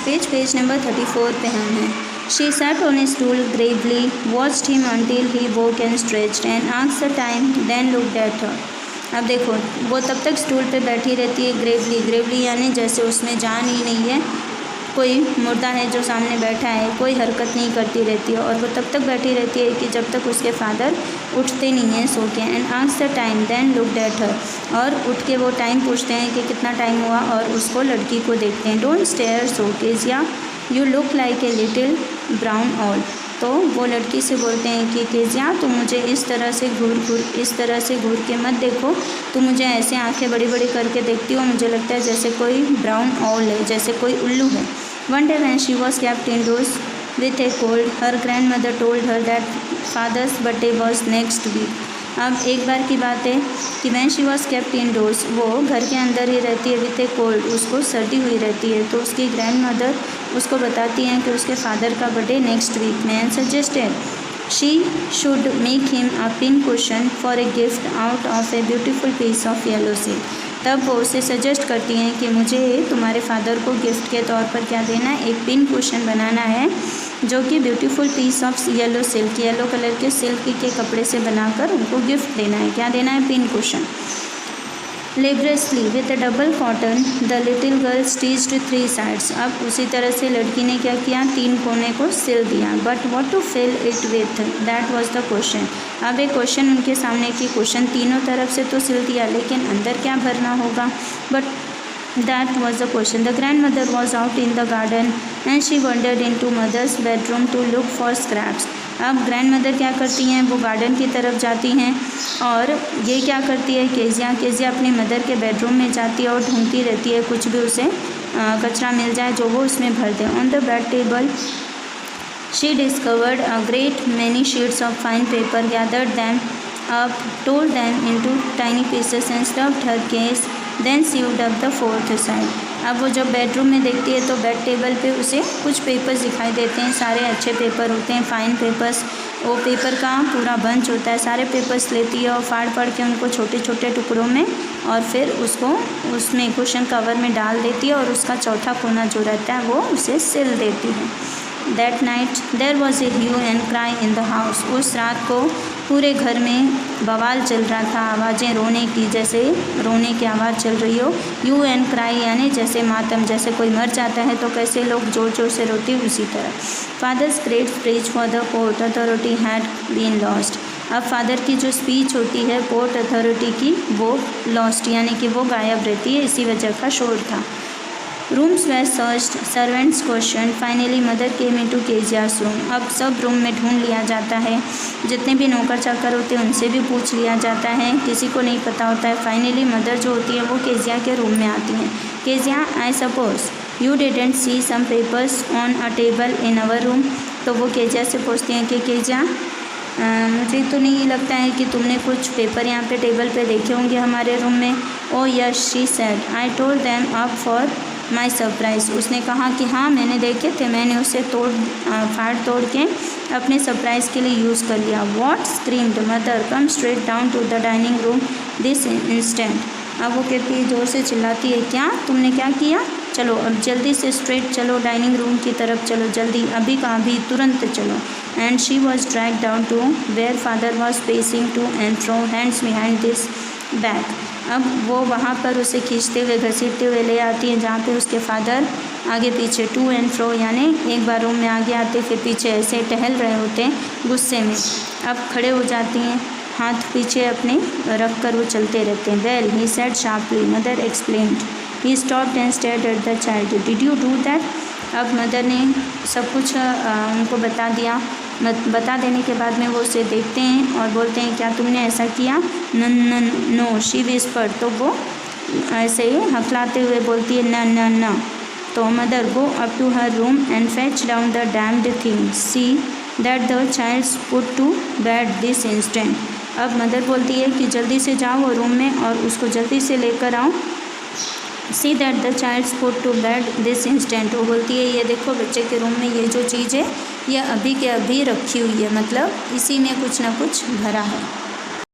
Page number 34 पे हम हैं। She sat on a stool gravely, watched him until he woke and stretched, and asked the time, then looked at her. अब देखो, वो तब तक स्टूल पे बैठी रहती है ग्रेवली यानी जैसे उसमें जान ही नहीं है, कोई मुर्दा है जो सामने बैठा है, कोई हरकत नहीं करती रहती है, और वो तब तक बैठी रहती है कि जब तक उसके फादर उठते नहीं हैं सो के। And asked the time then looked at her, और उठ के वो टाइम पूछते हैं कि कितना टाइम हुआ, और उसको लड़की को देखते हैं। Don't stare so Kezia, you look like a little brown owl. तो वो लड़की से बोलते हैं कि केजिया तुम मुझे इस तरह से घूर के मत देखो, तुम मुझे ऐसे आंखें बड़ी बड़ी करके देखती हो, मुझे लगता है जैसे कोई ब्राउन ऑल है, जैसे कोई उल्लू है। One day when she was kept indoors with a cold, her grandmother told her that father's birthday was next week. अब एक बार की बात है कि when she was kept indoors, वो घर के अंदर ही रहती है, विथ ए कोल्ड, उसको सर्दी हुई रहती है, तो उसकी ग्रैंड मदर उसको बताती हैं कि उसके फादर का बर्थडे नेक्स्ट वीक में, and suggested she should make him a pin cushion for a gift out of a beautiful piece of yellow silk. तब वो उसे सजेस्ट करती हैं कि मुझे तुम्हारे फादर को गिफ्ट के तौर पर क्या देना है, एक पिन कुशन बनाना है जो कि beautiful piece of yellow silk, yellow colour के सिल्क के कपड़े से बनाकर उनको गिफ्ट देना है। क्या देना है? Pin cushion. लेबरसली with a double cotton the little girl stitched 3 sides. अब उसी तरह से लड़की ने क्या किया, 3 कोने को सिल दिया। But what to fill it with, that was the question. अब एक क्वेश्चन उनके सामने की, क्वेश्चन तीनों तरफ से तो सिल दिया, लेकिन अंदर क्या भरना होगा, but that was the question. The grandmother was out in the garden and she wandered into mother's bedroom to look for scraps. अब ग्रैंड क्या करती हैं, वो गार्डन की तरफ जाती हैं, और ये क्या करती है, केजिया अपनी मदर के बेडरूम में जाती है और ढूंढती रहती है कुछ भी उसे कचरा मिल जाए जो वो उसमें भर दे। On the bed table she discovered a great many sheets of fine paper, gathered them up, tore them into tiny pieces and stuffed her case, then sewed up the 4th side. अब वो जब bedroom में देखती है तो bed table पे उसे कुछ पेपर्स दिखाई देते हैं, सारे अच्छे पेपर होते हैं, फाइन पेपर्स। वो पेपर का पूरा बंच होता है, सारे पेपर्स लेती है और फाड़ के उनको छोटे छोटे टुकड़ों में, और फिर उसको उसमें कुशन कवर में डाल देती है, और उसका चौथा कोना जो रहता है वो उसे सिल देती है। That night there was a hue and cry in the house. उस रात को पूरे घर में बवाल चल रहा था, आवाज़ें रोने की, जैसे रोने की आवाज़ चल रही हो। यू एंड क्राई यानी जैसे मातम, जैसे कोई मर जाता है तो कैसे लोग जोर जोर से रोते, उसी तरह। Father's great speech for the port authority had been lost. अब फादर की जो स्पीच होती है पोर्ट अथॉरिटी की, वो लॉस्ट यानी कि वो गायब रहती है, इसी वजह का शोर था। Rooms we searched, servants question, finally mother came into Kezia's room. अब सब रूम में ढूंढ लिया जाता है, जितने भी नौकर चाकर होते हैं उनसे भी पूछ लिया जाता है, किसी को नहीं पता होता है। फाइनली मदर जो होती है वो केजिया के रूम में आती हैं। Kezia, I suppose you didn't see some papers on a table in our room. तो वो केजिया से पूछती हैं कि केजिया, मुझे तो नहीं लगता है कि तुमने कुछ पेपर यहाँ पे टेबल पे देखे होंगे हमारे रूम में। ओ yes, she said, I told them up for my surprise. उसने कहा कि हाँ मैंने देखे थे, मैंने उसे फाड़ तोड़ के अपने सरप्राइज़ के लिए यूज़ कर लिया। What, screamed mother, come straight down to the dining room this instant. अब वो कहती है, जोर से चिल्लाती है, क्या तुमने क्या किया, चलो अब जल्दी से स्ट्रेट चलो, डाइनिंग रूम की तरफ चलो, जल्दी, अभी का अभी, तुरंत चलो। And she was drag down to where father was pacing to and fro, hands behind this back. अब वो वहाँ पर उसे खींचते हुए घसीटते हुए ले आती हैं जहाँ पे उसके फादर आगे पीछे टू एंड फ्रो यानी एक बार रूम में आगे आते फिर पीछे ऐसे टहल रहे होते हैं गुस्से में। अब खड़े हो जाती हैं, हाथ पीछे अपने रख कर वो चलते रहते हैं। Well he said sharply, mother explained. He stopped and stared at the child, did you do that. अब मदर ने सब कुछ उनको बता दिया। बता देने के बाद में वो उसे देखते हैं और बोलते हैं, क्या तुमने ऐसा किया। No, she whispered. तो वो ऐसे ही हकलाते हुए बोलती है, न। तो mother go up to her room and fetch down the damned thing, see that the child's put to bed this instant. अब मदर बोलती है कि जल्दी से जाओ वो रूम में और उसको जल्दी से लेकर आओ। See that the child's put to bed this instant. वो बोलती है, ये देखो बच्चे के रूम में ये जो चीज़ है ये अभी के अभी रखी हुई है, मतलब इसी में कुछ ना कुछ भरा है।